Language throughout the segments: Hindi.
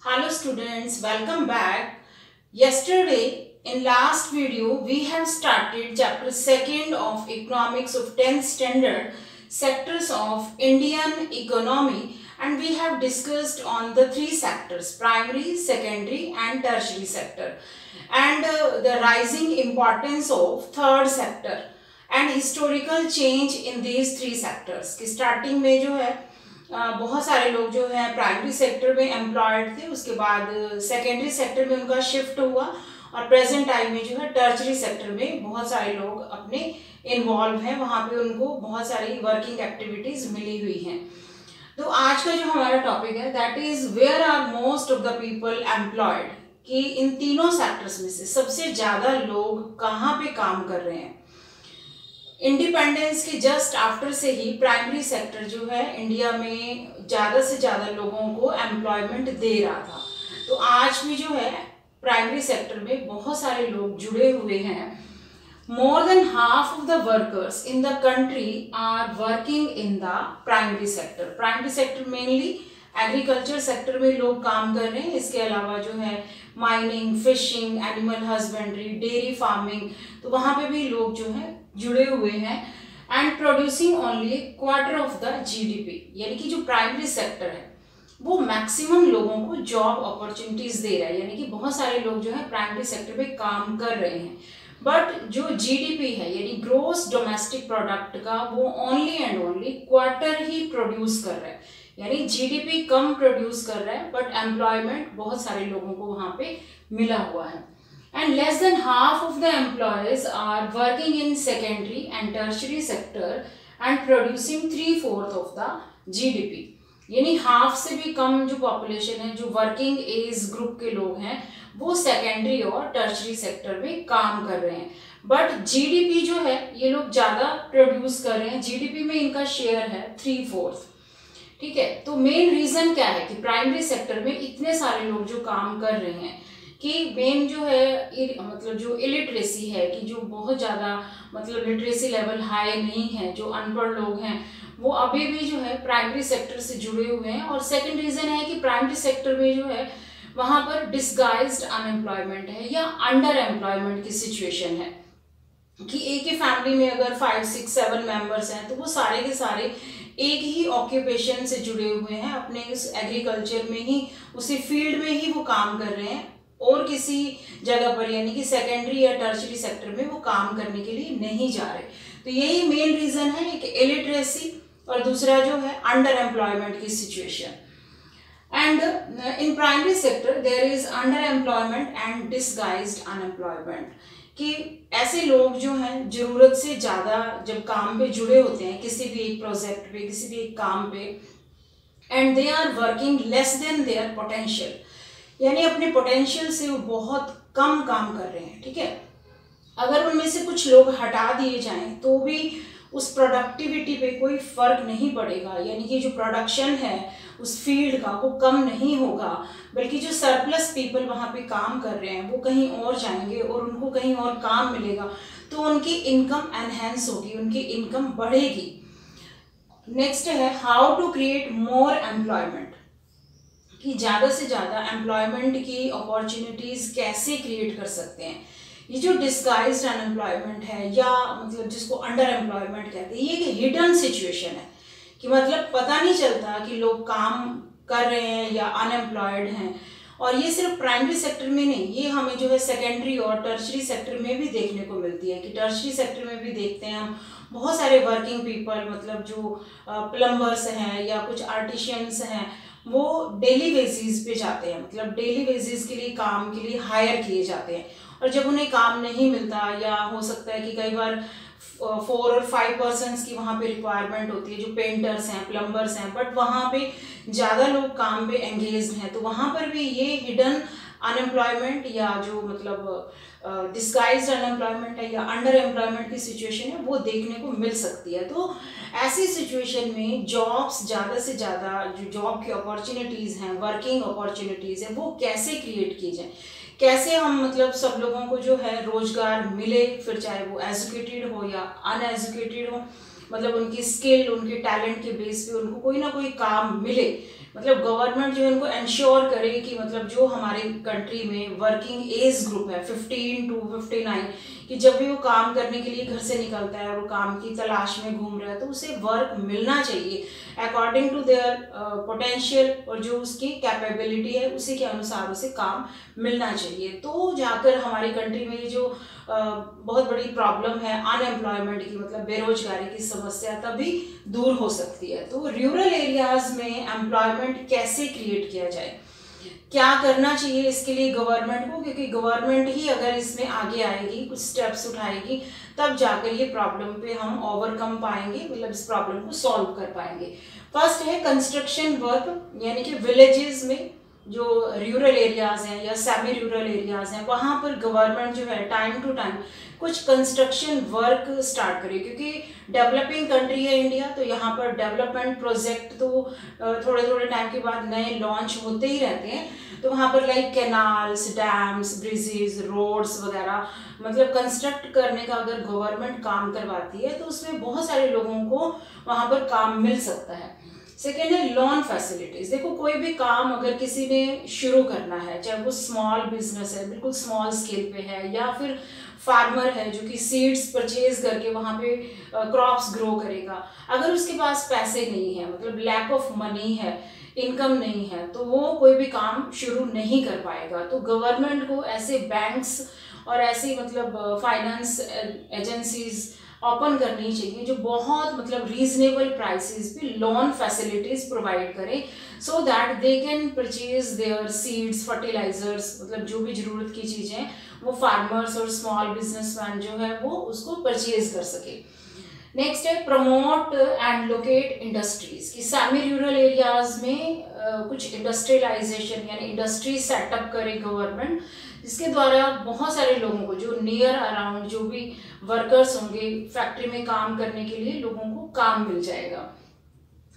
Hello students, welcome back. Yesterday in last video we have started chapter 2nd of economics of 10th standard sectors of Indian economy, and we have discussed on the three sectors: primary, secondary and tertiary sector, and the rising importance of third sector and historical change in these three sectors. कि starting में जो है बहुत सारे लोग जो है प्राइमरी सेक्टर में एम्प्लॉयड थे, उसके बाद सेकेंडरी सेक्टर में उनका शिफ्ट हुआ और प्रेजेंट टाइम में जो है टर्चरी सेक्टर में बहुत सारे लोग अपने इन्वॉल्व हैं, वहाँ पे उनको बहुत सारी वर्किंग एक्टिविटीज मिली हुई हैं। तो आज का जो हमारा टॉपिक है that is where are most of the people employed, कि इन तीनों सेक्टर्स में से सबसे ज़्यादा लोग कहाँ पे काम कर रहे हैं। इंडिपेंडेंस के जस्ट आफ्टर से ही प्राइमरी सेक्टर जो है इंडिया में ज़्यादा से ज़्यादा लोगों को एम्प्लॉयमेंट दे रहा था। तो आज भी जो है प्राइमरी सेक्टर में बहुत सारे लोग जुड़े हुए हैं। More than half of the workers in the country are working in the primary sector. Primary sector mainly agriculture sector में लोग काम कर रहे हैं। इसके अलावा जो है mining, fishing, animal husbandry, dairy farming, तो वहाँ पे भी लोग जो है जुड़े हुए हैं। And producing only quarter of the GDP, यानी कि जो प्राइमरी सेक्टर है वो मैक्सिमम लोगों को जॉब अपॉर्चुनिटीज दे रहा है, यानी कि बहुत सारे लोग जो है प्राइमरी सेक्टर में काम कर रहे हैं। बट जो जीडीपी है यानी ग्रोस डोमेस्टिक प्रोडक्ट का, वो only and only quarter he produce कर रहा है, यानी जीडीपी कम प्रोड्यूस कर रहा है बट एम्प्लॉयमेंट बहुत सारे लोगों को वहाँ पे मिला हुआ है। And less than half of the employees are working in secondary and tertiary sector and producing 3/4 of the GDP। यानी हाफ से भी कम जो पॉपुलेशन है, जो वर्किंग एज ग्रुप के लोग हैं, वो सेकेंडरी और टर्शरी सेक्टर में काम कर रहे हैं। बट जीडीपी जो है ये लोग ज़्यादा प्रोड्यूस कर रहे हैं, जीडीपी में इनका शेयर है 3/4। ठीक है, तो मेन रीज़न क्या है कि प्राइमरी सेक्टर में इतने सारे लोग जो काम कर रहे हैं, कि मेन जो है मतलब जो इलिटरेसी है, कि जो बहुत ज़्यादा मतलब लिटरेसी लेवल हाई नहीं है, जो अनपढ़ लोग हैं वो अभी भी जो है प्राइमरी सेक्टर से जुड़े हुए हैं। और सेकंड रीज़न है कि प्राइमरी सेक्टर में जो है वहाँ पर डिस्गाइज्ड अनएम्प्लॉयमेंट है या अंडर एम्प्लॉयमेंट की सिचुएशन है, कि एक ही फैमिली में अगर 5, 6, 7 मेंबर्स हैं तो वो सारे के सारे एक ही ऑक्यूपेशन से जुड़े हुए हैं, अपने उस एग्रीकल्चर में ही, उसी फील्ड में ही वो काम कर रहे हैं और किसी जगह पर यानी कि सेकेंडरी या टर्शरी सेक्टर में वो काम करने के लिए नहीं जा रहे। तो यही मेन रीज़न है, एक इलिटरेसी और दूसरा जो है अंडर एम्प्लॉयमेंट की situation. And in primary sector there is under employment and disguised unemployment, कि ऐसे लोग जो हैं ज़रूरत से ज़्यादा जब काम पे जुड़े होते हैं, किसी भी एक प्रोजेक्ट पे, किसी भी एक काम पे, and they are working less than their potential, यानी अपने पोटेंशियल से वो बहुत कम काम कर रहे हैं। ठीक है, अगर उनमें से कुछ लोग हटा दिए जाएं तो भी उस प्रोडक्टिविटी पे कोई फर्क नहीं पड़ेगा, यानी कि जो प्रोडक्शन है उस फील्ड का वो कम नहीं होगा, बल्कि जो सरप्लस पीपल वहाँ पे काम कर रहे हैं वो कहीं और जाएंगे और उनको कहीं और काम मिलेगा, तो उनकी इनकम एनहेंस होगी, उनकी इनकम बढ़ेगी। नेक्स्ट है how to create more employment, कि ज़्यादा से ज़्यादा एम्प्लॉयमेंट की अपॉर्चुनिटीज़ कैसे क्रिएट कर सकते हैं। ये जो डिस्गाइज्ड अनएम्प्लॉयमेंट है या मतलब जिसको अंडर एम्प्लॉयमेंट कहते हैं, ये एक हिडन सिचुएशन है, कि मतलब पता नहीं चलता कि लोग काम कर रहे हैं या अनएम्प्लॉयड हैं। और ये सिर्फ प्राइमरी सेक्टर में नहीं, ये हमें जो है सेकेंडरी और टर्शरी सेक्टर में भी देखने को मिलती है, कि टर्शरी सेक्टर में भी देखते हैं हम बहुत सारे वर्किंग पीपल, मतलब जो प्लम्बर्स हैं या कुछ आर्टिशियंस हैं, वो डेली बेसिस पे जाते हैं, मतलब डेली बेसिस के लिए काम के लिए हायर किए जाते हैं। और जब उन्हें काम नहीं मिलता, या हो सकता है कि कई बार 4 और 5 पर्सन्स की वहाँ पे रिक्वायरमेंट होती है, जो पेंटर्स हैं, प्लम्बर्स हैं, बट वहाँ पे ज़्यादा लोग काम पे एंगेज हैं, तो वहाँ पर भी ये हिडन अनएम्प्लॉयमेंट या जो मतलब डिस्गाइज्ड अनएम्प्लॉयमेंट है या अंडर एम्प्लॉयमेंट की सिचुएशन है वो देखने को मिल सकती है। तो ऐसी सिचुएशन में जॉब्स ज़्यादा से ज़्यादा, जो जॉब की अपॉर्चुनिटीज़ हैं, वर्किंग अपॉर्चुनिटीज़ है, वो कैसे क्रिएट की जाए, कैसे हम मतलब सब लोगों को जो है रोजगार मिले, फिर चाहे वो एजुकेटेड हो या अनएजुकेटेड हो, मतलब उनकी स्किल, उनके टैलेंट के बेस पे उनको कोई ना कोई काम मिले, मतलब गवर्नमेंट जो है उनको इंश्योर करे कि मतलब जो हमारे कंट्री में वर्किंग एज ग्रुप है 15 to 59, कि जब भी वो काम करने के लिए घर से निकलता है और वो काम की तलाश में घूम रहा है तो उसे वर्क मिलना चाहिए अकॉर्डिंग टू देयर पोटेंशियल, और जो उसकी कैपेबिलिटी है उसी के अनुसार उसे काम मिलना चाहिए। तो जाकर हमारी कंट्री में जो बहुत बड़ी प्रॉब्लम है अनएम्प्लॉयमेंट की, मतलब बेरोजगारी की समस्या, तभी दूर हो सकती है। तो रूरल एरियाज में एम्प्लॉयमेंट कैसे क्रिएट किया जाए, क्या करना चाहिए इसके लिए गवर्नमेंट को, क्योंकि गवर्नमेंट ही अगर इसमें आगे आएगी, कुछ स्टेप्स उठाएगी, तब जाकर ये प्रॉब्लम पे हम ओवरकम पाएंगे, मतलब इस प्रॉब्लम को सॉल्व कर पाएंगे। फर्स्ट है कंस्ट्रक्शन वर्क, यानी कि विलेजेस में जो रूरल एरियाज हैं या सेमी रूरल एरियाज हैं वहाँ पर गवर्नमेंट जो है टाइम टू टाइम कुछ कंस्ट्रक्शन वर्क स्टार्ट करे, क्योंकि डेवलपिंग कंट्री है इंडिया, तो यहाँ पर डेवलपमेंट प्रोजेक्ट तो थोड़े थोड़े टाइम के बाद नए लॉन्च होते ही रहते हैं। तो वहाँ पर like canals, dams, bridges, roads वगैरह मतलब कंस्ट्रक्ट करने का अगर गवर्नमेंट काम करवाती है तो उसमें बहुत सारे लोगों को वहाँ पर काम मिल सकता है। सेकेंड है लोन फैसिलिटीज। देखो कोई भी काम अगर किसी ने शुरू करना है, चाहे वो स्मॉल बिजनेस है, बिल्कुल स्मॉल स्केल पे है, या फिर फार्मर है जो कि सीड्स परचेज करके वहाँ पे क्रॉप्स ग्रो करेगा, अगर उसके पास पैसे नहीं है, मतलब लैक ऑफ मनी है, इनकम नहीं है, तो वो कोई भी काम शुरू नहीं कर पाएगा। तो गवर्नमेंट को ऐसे बैंक्स और ऐसी मतलब फाइनेंस एजेंसीज ओपन करनी चाहिए जो बहुत मतलब रीजनेबल प्राइसेस पे लोन फैसिलिटीज प्रोवाइड करें, so that they can purchase their seeds, fertilisers, मतलब जो भी जरूरत की चीज़ें वो फार्मर्स और स्मॉल बिजनेसमैन जो है वो उसको परचेज कर सके। नेक्स्ट है प्रमोट एंड लोकेट इंडस्ट्रीज, कि सेमी रूरल एरियाज में कुछ इंडस्ट्रियलाइजेशन यानी इंडस्ट्री सेटअप करे गवर्नमेंट, जिसके द्वारा बहुत सारे लोगों को जो नियर अराउंड जो भी वर्कर्स होंगे फैक्ट्री में काम करने के लिए लोगों को काम मिल जाएगा।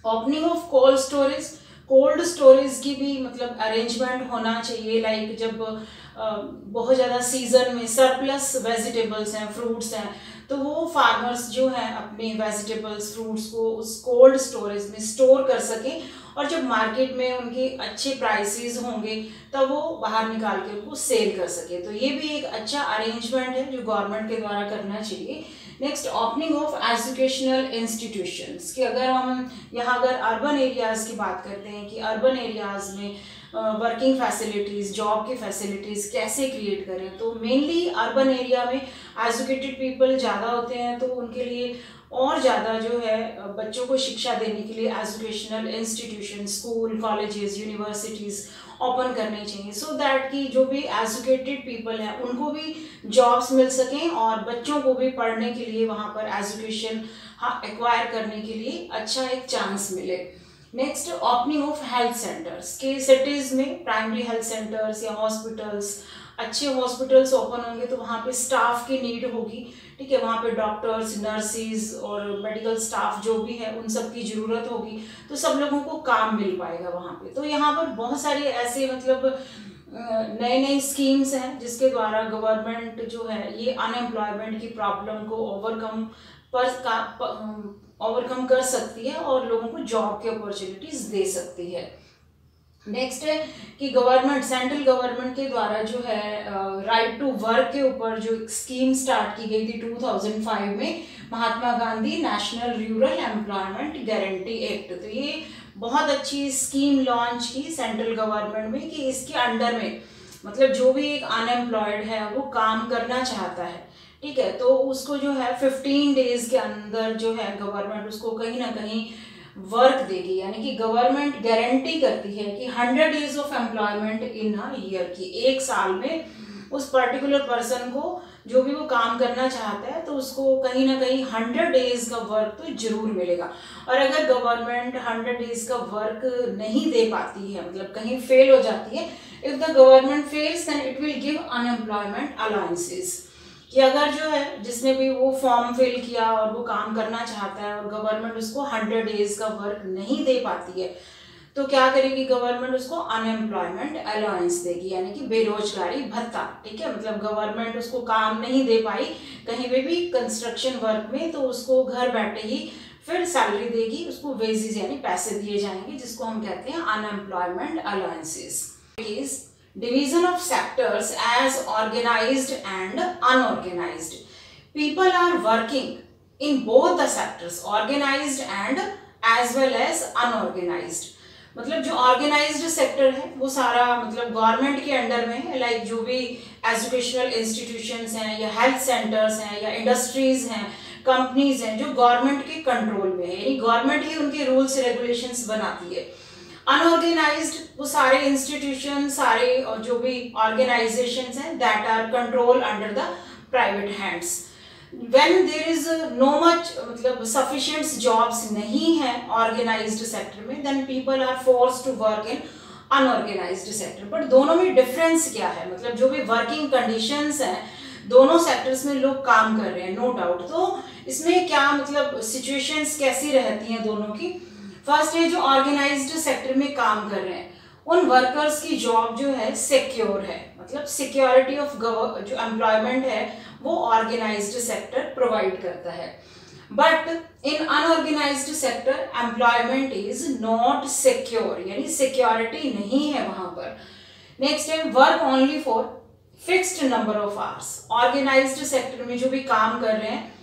Opening of cold storage, cold storage की भी मतलब अरेंजमेंट होना चाहिए, लाइक जब बहुत ज़्यादा सीजन में सरप्लस वेजिटेबल्स हैं, फ्रूट्स हैं, तो वो फार्मर्स जो हैं अपने वेजिटेबल्स, फ्रूट्स को उस कोल्ड स्टोरेज में स्टोर कर सकें, और जब मार्केट में उनके अच्छे प्राइसेस होंगे तब वो बाहर निकाल के उनको सेल कर सके। तो ये भी एक अच्छा अरेंजमेंट है जो गवर्नमेंट के द्वारा करना चाहिए। Next opening of educational institutions, कि अगर हम यहाँ अगर अर्बन एरियाज़ की बात करते हैं कि अर्बन एरियाज़ में वर्किंग फैसिलिटीज़, जॉब की फैसिलिटीज़ कैसे क्रिएट करें, तो मेनली अर्बन एरिया में एजुकेटेड पीपल ज़्यादा होते हैं, तो उनके लिए और ज़्यादा जो है बच्चों को शिक्षा देने के लिए educational institution, school, colleges, universities open करने चाहिए, सो दैट कि जो भी एजुकेटेड पीपल हैं उनको भी जॉब्स मिल सकें और बच्चों को भी पढ़ने के लिए वहाँ पर एजुकेशन एक्वायर करने के लिए अच्छा एक चांस मिले। Next opening of health centres, के सिटीज़ में प्राइमरी हेल्थ सेंटर्स या हॉस्पिटल्स, अच्छे हॉस्पिटल्स ओपन होंगे तो वहाँ पे स्टाफ की नीड होगी, ठीक है, वहाँ पे डॉक्टर्स, नर्सिस और मेडिकल स्टाफ जो भी है उन सब की ज़रूरत होगी, तो सब लोगों को काम मिल पाएगा वहाँ पे। तो यहाँ पर बहुत सारे ऐसे मतलब नए नए स्कीम्स हैं जिसके द्वारा गवर्नमेंट जो है ये अनएम्प्लॉयमेंट की प्रॉब्लम को ओवरकम कर सकती है और लोगों को जॉब की अपॉर्चुनिटीज दे सकती है। नेक्स्ट है कि गवर्नमेंट, सेंट्रल गवर्नमेंट के द्वारा जो है राइट टू वर्क के ऊपर जो स्कीम स्टार्ट की गई थी 2005 में, Mahatma Gandhi national rural employment guarantee act, तो ये बहुत अच्छी स्कीम लॉन्च की सेंट्रल गवर्नमेंट में कि इसके अंडर में मतलब जो भी एक अनएम्प्लॉयड है वो काम करना चाहता है, ठीक है, तो उसको जो है 15 डेज के अंदर जो है गवर्नमेंट उसको कहीं ना कहीं वर्क देगी, यानी कि गवर्नमेंट गारंटी करती है कि 100 days of employment in a year, की एक साल में उस पर्टिकुलर पर्सन को जो भी वो काम करना चाहता है तो उसको कहीं ना कहीं 100 डेज का वर्क तो जरूर मिलेगा। और अगर गवर्नमेंट 100 डेज का वर्क नहीं दे पाती है, मतलब कहीं फेल हो जाती है, if the government fails then it will give unemployment allowances, कि अगर जो है जिसने भी वो फॉर्म फिल किया और वो काम करना चाहता है और गवर्नमेंट उसको 100 डेज का वर्क नहीं दे पाती है तो क्या करेगी गवर्नमेंट, उसको अनएम्प्लॉयमेंट अलाउंस देगी, यानी कि बेरोजगारी भत्ता, ठीक है, मतलब गवर्नमेंट उसको काम नहीं दे पाई कहीं पे भी कंस्ट्रक्शन वर्क में, तो उसको घर बैठे ही फिर सैलरी देगी, उसको वेजेस यानी पैसे दिए जाएंगे, जिसको हम कहते हैं unemployment allowances. Is division of sectors as organised and unorganised. People are working in both the sectors, organised and as well as unorganised. मतलब जो ऑर्गेनाइज्ड सेक्टर है वो सारा मतलब गवर्नमेंट के अंडर में है, लाइक जो भी एजुकेशनल इंस्टीट्यूशंस हैं या हेल्थ सेंटर्स हैं या इंडस्ट्रीज हैं, कंपनीज हैं, जो गवर्नमेंट के कंट्रोल में है, यानी गवर्नमेंट ही उनके रूल्स रेगुलेशंस बनाती है। अनऑर्गेनाइज्ड वो सारे इंस्टीट्यूशन, सारे जो भी ऑर्गेनाइजेशंस हैं that are control under the private hands. When there is no much मतलब sufficient jobs नहीं है organized sector में, then people are forced to work in unorganized sector। but दोनों में difference क्या है, मतलब जो भी working conditions हैं दोनों sectors में लोग काम कर रहे हैं, no doubt। तो इसमें क्या मतलब situations कैसी रहती हैं दोनों की। फर्स्ट है जो ऑर्गेनाइज्ड सेक्टर में काम कर रहे हैं उन वर्कर्स की जॉब जो है सिक्योर है, मतलब सिक्योरिटी ऑफ जो एम्प्लॉयमेंट है वो ऑर्गेनाइज्ड सेक्टर प्रोवाइड करता है। But in unorganised sector employment is not secure, यानी सिक्योरिटी नहीं है वहां पर। नेक्स्ट है work only for fixed number of hours. Organised sector में जो भी काम कर रहे हैं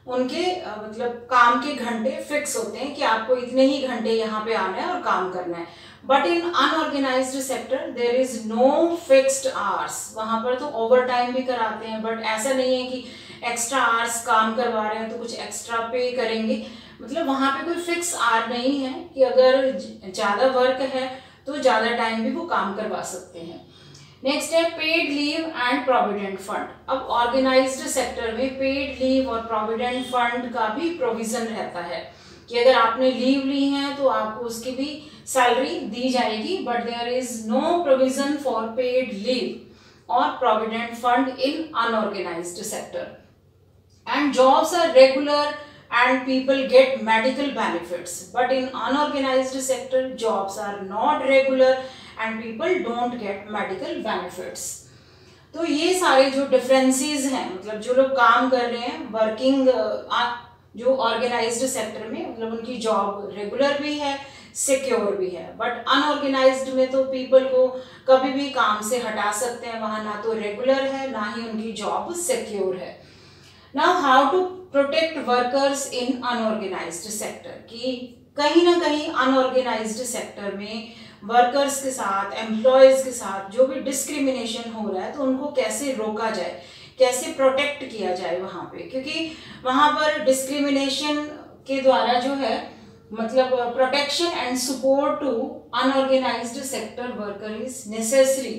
उनके मतलब काम के घंटे फिक्स होते हैं कि आपको इतने ही घंटे यहाँ पे आना है और काम करना है। But in unorganised sector there is no fixed hours. वहां पर तो ओवर टाइम भी कराते हैं, बट ऐसा नहीं है कि एक्स्ट्रा आवर्स काम करवा रहे हैं तो कुछ एक्स्ट्रा पे करेंगे। मतलब वहां पे कोई फिक्स आवर नहीं है कि अगर ज्यादा वर्क है तो ज्यादा टाइम भी वो काम करवा सकते हैं। नेक्स्ट है paid leave and provident fund. अब ऑर्गेनाइज्ड सेक्टर में पेड लीव और प्रोविडेंट फंड का भी प्रोविजन रहता है कि अगर आपने लीव ली है तो आपको उसकी भी सैलरी दी जाएगी, but there is no provision for paid leave और provident fund in unorganised sector. And jobs are regular and people get medical benefits, but in unorganized sector jobs are not regular and people don't get medical benefits। तो ये सारे जो डिफरेंसेस हैं, मतलब जो लोग काम कर रहे हैं वर्किंग जो ऑर्गेनाइज्ड सेक्टर में, मतलब उनकी जॉब रेगुलर भी है सिक्योर भी है, बट अनऑर्गेनाइज्ड में तो पीपल को कभी भी काम से हटा सकते हैं, वहां ना तो रेगुलर है ना ही उनकी जॉब सिक्योर है। Now how to protect workers in unorganised sector, कि कहीं ना कहीं अनऑर्गेनाइज्ड सेक्टर में वर्कर्स के साथ एम्प्लॉयज के साथ जो भी डिस्क्रिमिनेशन हो रहा है तो उनको कैसे रोका जाए, कैसे प्रोटेक्ट किया जाए वहां पे, क्योंकि वहां पर डिस्क्रिमिनेशन के द्वारा जो है मतलब protection and support to unorganised sector worker is necessary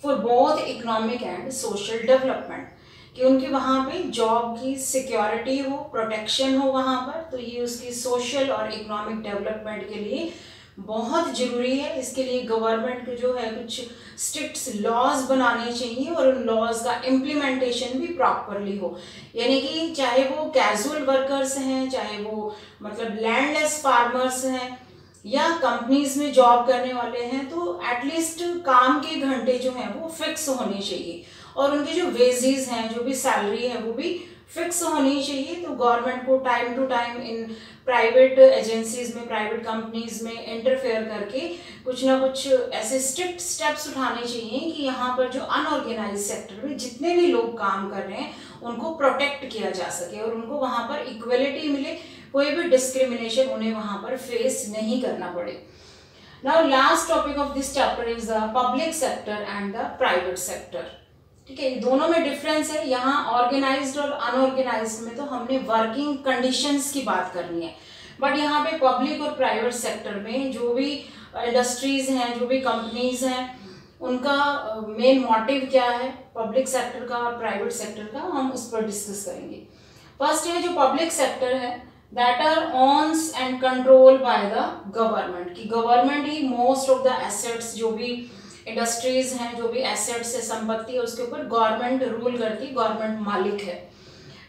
for both economic and social development, कि उनके वहाँ पे जॉब की सिक्योरिटी हो, प्रोटेक्शन हो वहाँ पर, तो ये उसकी सोशल और इकोनॉमिक डेवलपमेंट के लिए बहुत ज़रूरी है। इसके लिए गवर्नमेंट को जो है कुछ स्ट्रिक्ट लॉज बनाने चाहिए और उन लॉज का इम्प्लीमेंटेशन भी प्रॉपरली हो, यानी कि चाहे वो कैजुअल वर्कर्स हैं, चाहे वो मतलब लैंडलेस फार्मर्स हैं या कंपनीज में जॉब करने वाले हैं, तो एटलीस्ट काम के घंटे जो हैं वो फिक्स होने चाहिए और उनके जो वेजेस हैं, जो भी सैलरी है वो भी फिक्स होनी चाहिए। तो गवर्नमेंट को टाइम टू टाइम इन प्राइवेट एजेंसीज में, प्राइवेट कंपनीज में इंटरफेयर करके कुछ ना कुछ ऐसे स्ट्रिक्ट स्टेप्स उठाने चाहिए कि यहाँ पर जो अनऑर्गेनाइज सेक्टर में जितने भी लोग काम कर रहे हैं उनको प्रोटेक्ट किया जा सके और उनको वहाँ पर इक्वलिटी मिले, कोई भी डिस्क्रिमिनेशन उन्हें वहाँ पर फेस नहीं करना पड़े। Now last topic of this chapter is the public sector and the private sector. ठीक है, दोनों में डिफरेंस है। यहाँ ऑर्गेनाइज्ड और अनऑर्गेनाइज्ड में तो हमने वर्किंग कंडीशंस की बात करनी है, बट यहाँ पे पब्लिक और प्राइवेट सेक्टर में जो भी इंडस्ट्रीज हैं, जो भी कंपनीज हैं, उनका मेन मोटिव क्या है, पब्लिक सेक्टर का और प्राइवेट सेक्टर का, हम उस पर डिस्कस करेंगे। फर्स्ट है जो पब्लिक सेक्टर है that are owns and control by the government, की गवर्नमेंट ही मोस्ट ऑफ द एसेट्स, जो भी इंडस्ट्रीज हैं, जो भी एसेट्स है, संपत्ति है, उसके ऊपर गवर्नमेंट रूल करती है, गवर्नमेंट मालिक है।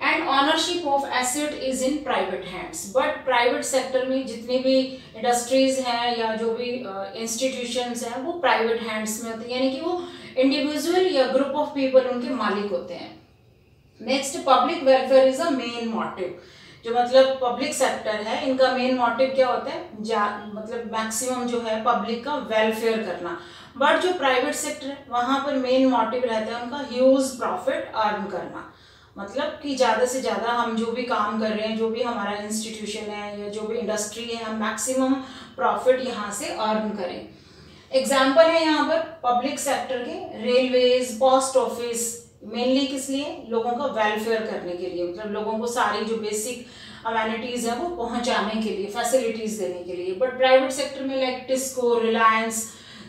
And ownership of asset is in private hands, but private sector में जितनी भी इंडस्ट्रीज हैं या जो भी इंस्टीट्यूशंस हैं वो प्राइवेट हैंड्स में होती है, यानी कि वो इंडिविजुअल या ग्रुप ऑफ पीपल उनके मालिक होते हैं। Next, public welfare is a main motive, जो मतलब पब्लिक सेक्टर है, इनका मेन मोटिव क्या होता है, मतलब मैक्सिमम जो है पब्लिक का वेलफेयर करना। बट जो प्राइवेट सेक्टर है वहाँ पर मेन मोटिव रहता है उनका ह्यूज प्रॉफिट अर्न करना, मतलब कि ज़्यादा से ज़्यादा हम जो भी काम कर रहे हैं, जो भी हमारा इंस्टीट्यूशन है या जो भी इंडस्ट्री है, हम मैक्सिमम प्रॉफिट यहाँ से अर्न करें। एग्जाम्पल है यहाँ पर पब्लिक सेक्टर के रेलवेज, पोस्ट ऑफिस, मेनली किस लिए, लोगों का वेलफेयर करने के लिए, मतलब लोगों को सारी जो बेसिक अमेनिटीज है वो पहुंचाने के लिए, फैसिलिटीज देने के लिए। बट प्राइवेट सेक्टर में like TISCO, Reliance,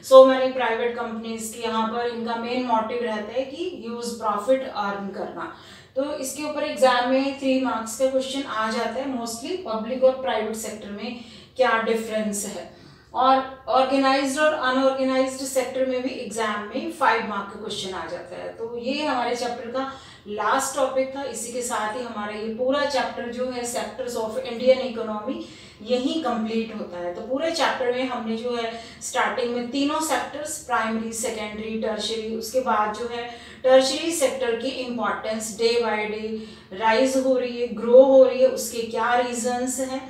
so many private companies की यहाँ पर इनका मेन मोटिव रहता है कि ह्यूज प्रॉफिट अर्न करना। तो इसके ऊपर एग्जाम में 3 मार्क्स का क्वेश्चन आ जाता है मोस्टली, पब्लिक और प्राइवेट सेक्टर में क्या डिफरेंस है। और ऑर्गेनाइज्ड और अनऑर्गेनाइज्ड सेक्टर में भी एग्जाम में 5 मार्क का क्वेश्चन आ जाता है। तो ये हमारे चैप्टर का लास्ट टॉपिक था। इसी के साथ ही हमारा ये पूरा चैप्टर जो है सेक्टर्स ऑफ इंडियन इकोनॉमी यही कंप्लीट होता है। तो पूरे चैप्टर में हमने जो है स्टार्टिंग में तीनों सेक्टर्स, प्राइमरी, सेकेंडरी, टर्शियरी, उसके बाद जो है टर्शियरी सेक्टर की importance day by day rise हो रही है, ग्रो हो रही है, उसके क्या रीजंस हैं।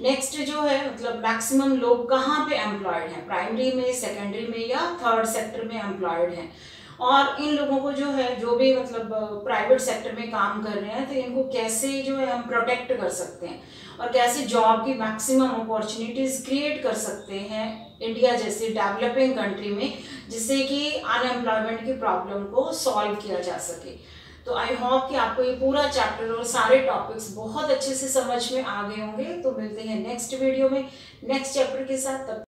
नेक्स्ट जो है मतलब मैक्सिमम लोग कहाँ पे एम्प्लॉयड हैं, प्राइमरी में, सेकेंडरी में या थर्ड सेक्टर में एम्प्लॉयड हैं। और इन लोगों को जो है, जो भी मतलब प्राइवेट सेक्टर में काम कर रहे हैं, तो इनको कैसे जो है हम प्रोटेक्ट कर सकते हैं और कैसे जॉब की मैक्सिमम अपॉर्चुनिटीज क्रिएट कर सकते हैं इंडिया जैसे डेवलपिंग कंट्री में, जिससे कि अनएम्प्लॉयमेंट की प्रॉब्लम को सॉल्व किया जा सके। तो आई होप कि आपको ये पूरा चैप्टर और सारे टॉपिक्स बहुत अच्छे से समझ में आ गए होंगे। तो मिलते हैं नेक्स्ट वीडियो में नेक्स्ट चैप्टर के साथ। तब